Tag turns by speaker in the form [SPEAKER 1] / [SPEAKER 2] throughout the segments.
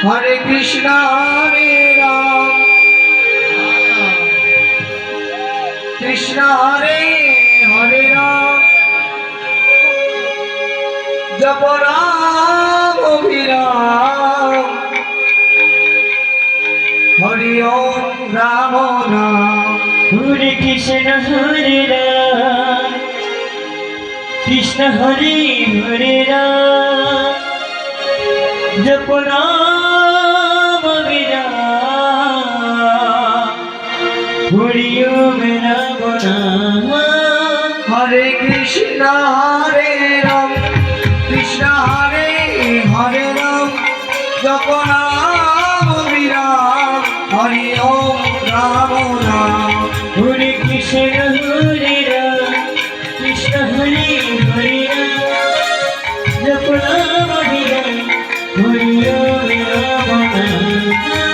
[SPEAKER 1] हरे कृष्णा हरे राम कृष्णा हरे हरे राम जप राम अभिराम हरि ओम राम नाम
[SPEAKER 2] हरे कृष्ण हरे राम कृष्ण हरे हरे राम जप राम अभिराम हरि ओम राम नाम
[SPEAKER 1] हरे कृष्णा हरे राम कृष्ण हरे हरे राम जप राम अभिराम हरि ओम राम नाम
[SPEAKER 2] हरे कृष्ण हरे राम कृष्ण हरे हरे राम जप राम अभिराम हरि ओम राम नाम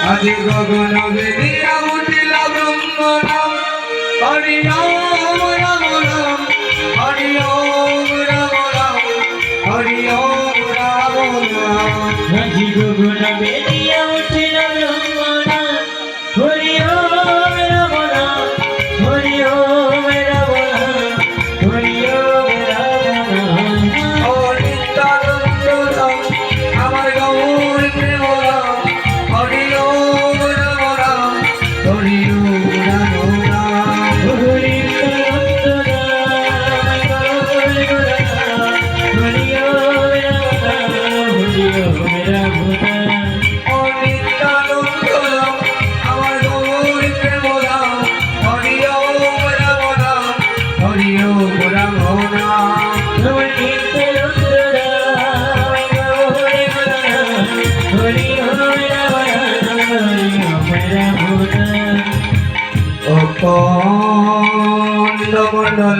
[SPEAKER 1] आज गगन वेदिया उठिला ब्रह्म नाम हरि ओम राम नाम हरि ओम राम नाम हरि ओम राम नाम
[SPEAKER 2] আজি গগন বেদিয়া উঠিল ব্রহ্মণা হরি ওম রাম নাম হরি ওম রাম নাম হরি ওম রাম নাম
[SPEAKER 1] ও নিত্যানন্দ রাম আমার গৌর প্রেম রাম হরি ওম রাম নাম হরি ওম রাম নাম
[SPEAKER 2] হরি নিত্যানন্দ রাম গৌর রাম হরি ওম রাম নাম হরি ওম রাম নাম
[SPEAKER 1] ও নিত্যানন্দ রাম আমার গৌর প্রেম রাম হরি ওম রাম নাম হরি ওম রাম নাম
[SPEAKER 2] হরি নিত্যানন্দ রাম গৌর রাম হরি ওম রাম নাম হরি ওম রাম নাম
[SPEAKER 1] অখণ্ড মণ্ডল